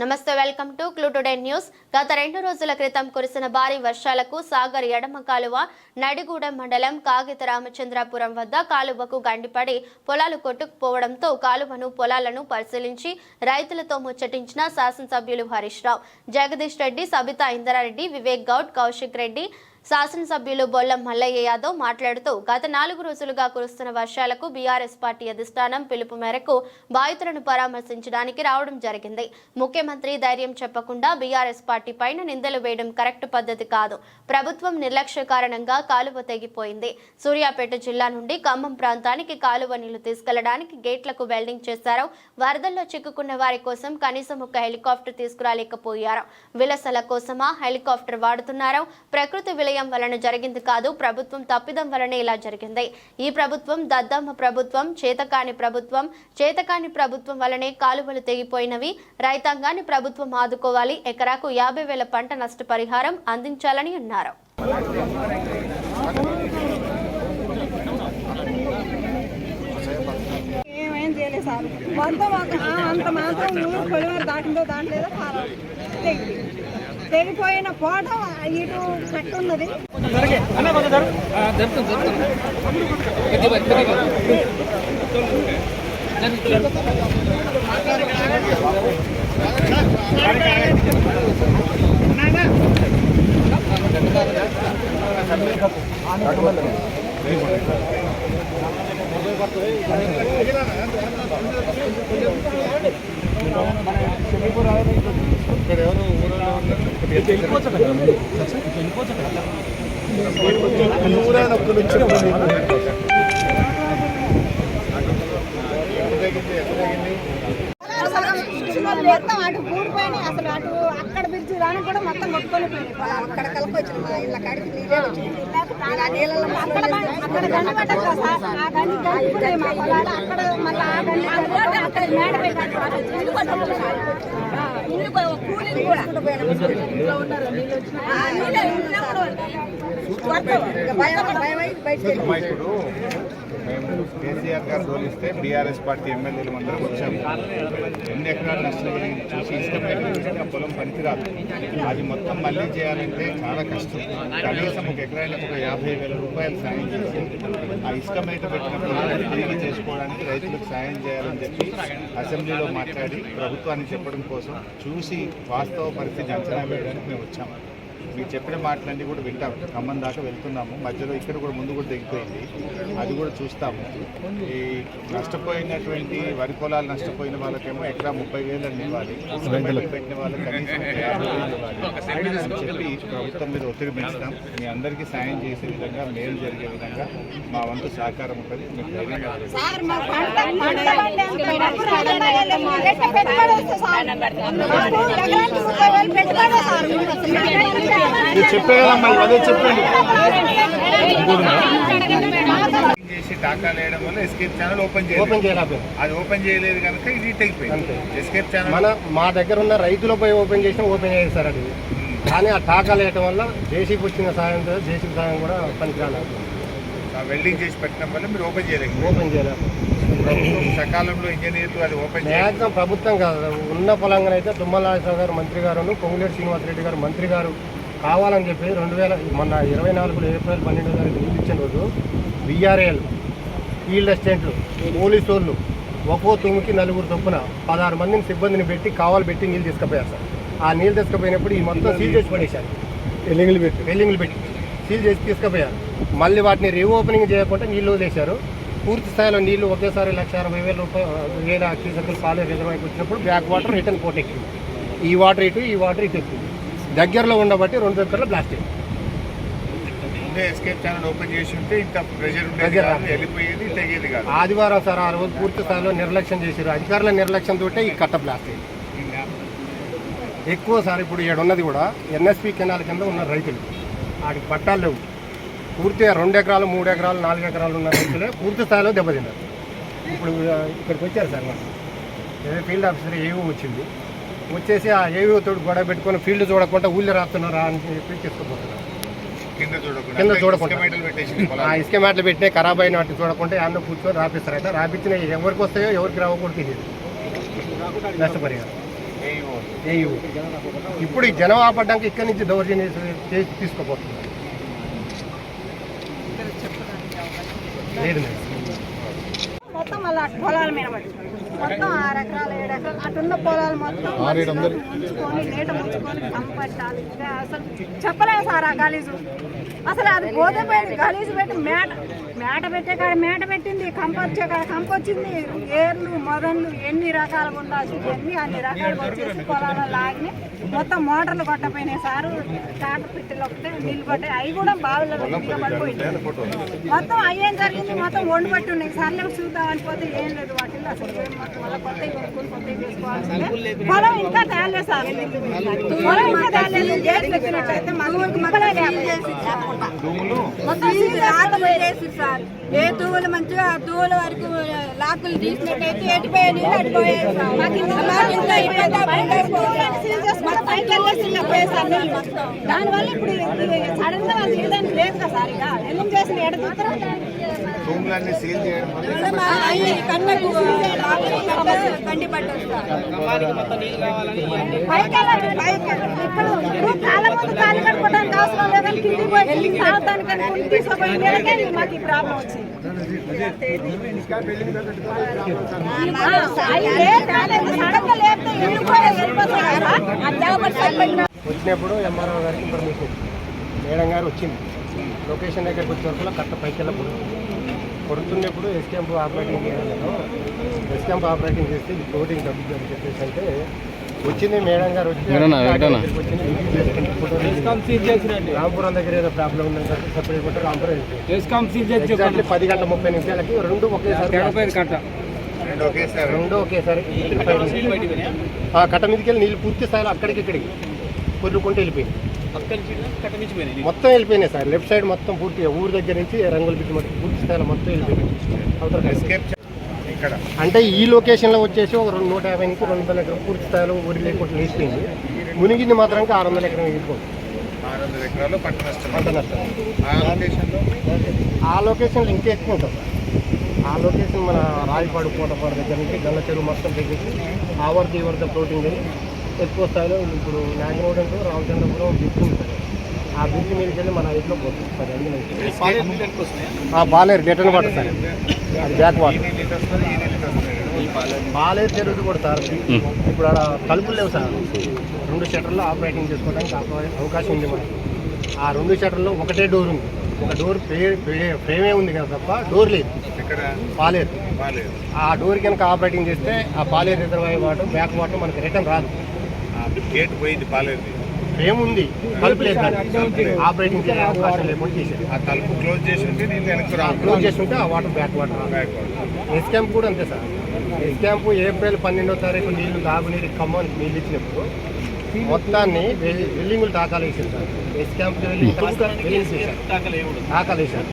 నమస్తే, welcome to clue today news. గత 2 రోజుల క్రితం కురిసిన భారీ వర్షాలకు సాగర్ ఎడమ కాలువ నడిగూడెం మండలం కాగిత రామచంద్రాపురం వద్ద కాలువకు గండిపడి పొలాలు కొట్టుకుపోవడంతో కాలువను పొలాలను పరిశీలించి రైతులతో ముచ్చటించిన శాసనసభ్యులు హరీష్ రావు, జగదీష్ రెడ్డి, సబితా ఇంద్రారెడ్డి, వివేక్ గౌడ్, కౌశిక్ రెడ్డి, శాసనసభ్యులు బొల్లం మల్లయ్య యాదవ్ మాట్లాడుతూ గత 4 రోజులుగా కురుస్తున్న వర్షాలకు బీఆర్ఎస్ పార్టీ అధిష్టానం పిలుపు మేరకు బాధితులను పరామర్శించడానికి రావడం జరిగింది. ముఖ్యమంత్రి ధైర్యం చెప్పకుండా బీఆర్ఎస్ పార్టీ పైన నిందలు వేయడం కరెక్ట్ పద్ధతి కాదు. ప్రభుత్వం నిర్లక్ష్య కారణంగా కాలువ తెగిపోయింది. సూర్యాపేట జిల్లా నుండి ఖమ్మం ప్రాంతానికి కాలువ నీళ్లు తీసుకెళ్లడానికి గేట్లకు వెల్డింగ్ చేశారు. వరదల్లో చిక్కుకున్న వారి కోసం కనీసం ఒక హెలికాప్టర్ తీసుకురాలేకపోయారు. విలసల కోసమా హెలికాప్టర్ వాడుతున్నారు? ప్రకృతి వలన జరిగింది కాదు, ప్రభుత్వం తప్పిదం వలనే ఇలా జరిగింది. ఈ ప్రభుత్వం దద్దమ్మ ప్రభుత్వం, చేతకాని ప్రభుత్వం వలనే కాలువలు తెగిపోయినవి. రైతాంగాన్ని ప్రభుత్వం ఆదుకోవాలి. ఎకరాకు 50,000 పంట నష్టపరిహారం అందించాలని అన్నారు. తెగిపోయిన పోట ఇటు కట్టున్నది. అటు కూడిపోయినాయి. అసలు అటు అక్కడ బ్రిడ్జి దానికి కూడా మొత్తం కొట్టుకొని పోయినాయి. అక్కడ కలిపి వచ్చింది ఇళ్ళ కాడికి నీళ్ళే వచ్చింది. అక్కడ గండి పడ్డది కదా సార్, ఆ గండి కలిపిపోయి మా పొలాలు అక్కడ మళ్ళీ ఆ గండి అక్కడ మేడ కూలీలు కూడా మేము కేసీఆర్ గారు తోలిస్తే బీఆర్ఎస్ పార్టీ ఎమ్మెల్యేలు అందరం వచ్చాము. 2 ఎకరాలు నష్టం చూసి ఇష్టమైన పొలం పనికిరాదు. అది మొత్తం మళ్ళీ చేయాలంటే చాలా కష్టం. కనీసం ఒక ఎకరానికి ఒక 50,000 రూపాయలు సాయం చేసి ఆ ఇసుక మేట పెట్టిన పొలాన్ని తిరిగి చేసుకోవడానికి రైతులకు సాయం చేయాలని చెప్పి అసెంబ్లీలో మాట్లాడి ప్రభుత్వానికి చెప్పడం కోసం చూసి వాస్తవ పరిస్థితి అంచనా వేయడానికి మేము వచ్చాము. మీరు చెప్పిన మాటలన్నీ కూడా వింటాము. ఖమ్మం దాకా వెళ్తున్నాము. మధ్యలో ఇక్కడ కూడా ముందు కూడా తెగిపోయింది, అది కూడా చూస్తాము. ఈ నష్టపోయినటువంటి వరి పొలాలు నష్టపోయిన వాళ్ళకేమో ఎకరా 30,000 అని ఇవ్వాలి, పెట్టిన వాళ్ళకి కనీసం 50,000 ఇవ్వాలి అని చెప్పి ప్రభుత్వం మీద ఒత్తిడి పెంచుతాం. మీ అందరికీ సాయం చేసే విధంగా, మేలు జరిగే విధంగా మా వంతు సహకారం ఉంటుంది. మీకు ధైర్యంగా చెప్పే కదా, మళ్ళీ అదే చెప్పండి. చేసి టాకాలు వేయడం వల్ల ఎస్కేప్ ఛానల్ ఓపెన్ చేయాలి. అది ఓపెన్ చేయలేదు కనుక ఇది తెగిపోయింది. ఎస్కేప్ ఛానల్ మా దగ్గర ఉన్న రైతులపై ఓపెన్ చేస్తారు అది. కానీ ఆ టాకాలు వేయడం వల్ల జేసీబీ వచ్చిన సాయంతో జేసీబీ సాయం కూడా పనికిరాలేదు. వెల్డింగ్ చేసి పెట్టడం వల్ల మీరు ఓపెన్ చేయలేదు. సకాలంలో ఇంజనీర్లు అది ఓపెన్ మ్యాక్సిమం ప్రభుత్వం కాదు, ఉన్న పొలంగా అయితే తుమ్మల నాగేశ్వరరావు గారు మంత్రి గారు, పొంగులేటి శ్రీనివాసరెడ్డి గారు మంత్రి గారు కావాలని చెప్పి 2024 ఏప్రిల్ 12వ తారీఖు నీళ్ళు ఇచ్చిన రోజు బీఆర్ఏలు, ఫీల్డ్ అసిస్టెంట్లు, పోలీసు వాళ్ళు ఒక్కో తుమ్ముకి 4 చొప్పున 16 మందిని సిబ్బందిని పెట్టి కావాలి పెట్టి నీళ్ళు తీసుకుపోయారు సార్. ఆ నీళ్ళు తీసుకుపోయినప్పుడు ఈ మొత్తం సీల్ చేసి పడేశారు. వెల్లింగ్లు పెట్టి సీల్ చేసి తీసుకుపోయారు. మళ్ళీ వాటిని రీఓపెనింగ్ చేయకుండా నీళ్ళు వదిలేశారు. పూర్తి స్థాయిలో నీళ్లు ఒకేసారి 1,60,000 రూపాయల క్యూసెక్కులు పాలే రిజర్వాయర్కి వచ్చినప్పుడు బ్యాక్ వాటర్ రిటర్న్ పోర్ట్ ఎక్కింది. ఈ వాటర్ ఇటు ఎక్కింది. దగ్గరలో ఉండబట్టి 2 ఎకరాల బ్లాస్ట్ అయింది. ఎస్కేప్ ఛానల్ ఓపెన్ చేసి ఉంటే ఇంత ప్రెషర్ వెళ్ళిపోయేది, తెగేది కాదు. ఆదివారం సార్ ఆ రోజు పూర్తి స్థాయిలో నిర్లక్ష్యం చేశారు. అధికారుల నిర్లక్ష్యంతో ఈ కట్ట బ్లాస్ట్ అయింది. ఎక్కువ సార్ ఇప్పుడు ఉన్నది కూడా ఎన్ఎస్పి కెనాల్ కింద ఉన్న రైతులు, వాటికి పట్టాలు లేవు. పూర్తిగా 2 ఎకరాలు, 3 ఎకరాలు, 4 ఎకరాలు ఉన్న రైతులే పూర్తి స్థాయిలో దెబ్బతిన్నారు. ఇప్పుడు ఇక్కడికి వచ్చారు సార్ మాకు ఫీల్డ్ ఆఫీసర్ ఏవో వచ్చింది. వచ్చేసి ఆ ఏవో తోడు గొడవ పెట్టుకొని ఫీల్డ్ చూడకుండా ఊళ్ళో రాస్తున్నారా అని చెప్పి తీసుకుపోతున్నారు. కింద చూడకుండా ఇసుక మేటలు పెట్టినా ఖరాబ్ అయిన వాటిని చూడకుండా అన్న కూర్చొని రాపిస్తారట. రాపించిన ఎవరికి వస్తాయో ఎవరికి రావకూడదు తెలియదు. నష్టపరిహారం ఏయూ. ఇప్పుడు ఈ జనం ఆపడ్డానికి ఇక్కడి నుంచి దౌర్జన్యం చేసి తీసుకోబోతున్నారు. లేదు మేడం. మొత్తం మళ్ళీ పొలాల మీద పడి మొత్తం 6 ఎకరాలు 7 ఎకరాలు అటున్న పొలాలు మొత్తం ముంచుకొని నీట ముంచుకొని కంపట్టాలి. ఇంకా అసలు చెప్పలేము సార్ ఆ గలీజు. అసలు అది గోధుమ గలీజు పెట్టి మేట పెట్టే కాడ మేట పెట్టింది, కంపొచ్చే కాడ కంపొచ్చింది, ఏర్లు మొదళ్ళు ఎన్ని రకాలుగా ఉండాల్సి అన్ని రకాలుగా వచ్చేసి పొలాల్లో లాగి మొత్తం మోటార్లు కొట్టపోయినాయి సారు. ట్రాక్టర్ పెట్టెలు ఒకటే నీళ్ళు పట్టాయి, అవి కూడా బావిలో పడిపోయినాయి. మొత్తం అయ్యేం జరిగింది, మొత్తం వండి పట్టి ఉన్నాయి. సర్లే చూద్దాం అనిపోతే ఏం లేదు వాటిల్లో అసలు ఏం మొత్తం మళ్ళీ కొత్తవి కొనుక్కొని కొత్తవి చేసుకోవాల్సిందే. పొలం ఇంకా తేలేదు సార్, పొలం ఇంకా తేలేదు. గేట్లు పెట్టినట్టయితే మొత్తం చేసి సార్ ఏ తూవులు మంచిగా ఆ తూవుల వరకు లాక్కులు తీసినట్టయితే ఎటుపోయే నీళ్ళు అడిపోయాయి దానివల్ల ఇప్పుడు సడన్ గా తీయడానికి లేదు కదా సార్. ఇక ఎందుకు చేసిన ఎడతారు కండి పట్టదు ఇప్పుడు కాలం ముందు కాలు కట్టుకోవడానికి అవసరం లేదని కిందికి పోయి తాగుతానికి తీసుకుపోయి మాకు ఈ ప్రాబ్లం వచ్చింది. వచ్చినప్పుడు ఎంఆర్ఓ గారికి ఇన్ఫర్మేషన్ మేడం గారు వచ్చింది. లొకేషన్ దగ్గరికి వచ్చే వరకు కట్ట పైకి వెళ్ళప్పుడు కొడుతున్నప్పుడు ఎస్క్యాంప్ ఆపరేటింగ్ చేయాలి. ఎస్క్యాంప్ ఆపరేటింగ్ చేస్తే ఇది కోటింగ్ డబ్బులు అని చెప్పేసి అంటే వచ్చింది. మేడం గారు వచ్చి రాంపురం దగ్గర ఏదో ప్రాబ్లం ఉందని చెప్పి సపరేట్ కొట్టి రాంపురం 10 గంటల 30 నిమిషాలకి రెండు ఒకేసారి కట్ట మీదకి వెళ్ళి నీళ్ళు పూర్తి స్థాయిలో అక్కడికి ఇక్కడికి పొర్లుకుంటూ వెళ్ళిపోయింది. మొత్తం వెళ్ళిపోయినాయి సార్. లెఫ్ట్ సైడ్ మొత్తం పూర్తిగా ఊరి దగ్గర నుంచి రంగుల బిడ్డ మట్టి పూర్తి స్థాయిలో మొత్తం వెళ్ళిపోయింది. అంటే ఈ లొకేషన్లో వచ్చేసి ఒక 150 నుంచి 200 ఎకరం పూర్తి స్థాయిలో ఊరి లేకుండా లేచిపోయింది. మునిగింది మాత్రం 600 ఎకరం వెళ్ళిపోయింది. పంట నష్టం ఆ లొకేషన్లో ఇంకా ఎక్కువ ఉంటుంది. ఆ లొకేషన్ మన రాయపాడు కోటపాడు దగ్గర నుంచి గల్ల చెరువు మొత్తం తెగేసి ఆవర్తి వరద ఫ్లోటింగ్ అయ్యి ఎక్కువ స్థాయిలో ఇప్పుడు నాగరోడ్ రామచంద్రపురం బ్రిడ్జ్ ఉంటుంది. ఆ బ్రిడ్జ్ మీదకి వెళ్ళి మన ఇంట్లో పోతుంది. 10 అడుగులు బాలేరు డెటన్ వాటర్ సార్, అది బ్యాక్ వాటర్. బాలేరు జరుగుతూ కూడా సార్. ఇప్పుడు ఆడ తలుపులు లేవు సార్. 2 షట్టర్లో ఆపరేటింగ్ చేసుకోవడానికి అవకాశం ఉంది మనకి. ఆ 2 షట్టర్లో ఒకటే డోర్ ఉంది. ఒక డోర్ ఫ్రేమే ఉంది కదా తప్ప డోర్ లేదు. పాలేరు ఆ డోర్ కనుక ఆపరేటింగ్ చేస్తే ఆ పాలేరు రిజర్వాయర్ వాటర్ బ్యాక్ వాటర్ మనకి రిటర్న్ రాదు. గేట్ పోయింది పాలేరు, ఫ్రేమ్ ఉంది, తలుపు లేదు. ఆపరేటింగ్ చేసే అవకాశం లేకుండా చేసేది. ఆ తలుపు క్లోజ్ చేసి ఉంటే క్లోజ్ చేసి ఉంటే ఆ water back water. S camp కూడా అంతే సార్. ఎస్ క్యాంప్ ఏప్రిల్ 12వ తారీఖు నీళ్లు తాగునీరు ఖమ్మానికి నీళ్ళు ఇచ్చినప్పుడు మొత్తాన్ని వెల్లింగులు తాకాలు వేసారు సార్. ఎస్ క్యాంప్కి వెళ్ళి తాకాలు వేసారు.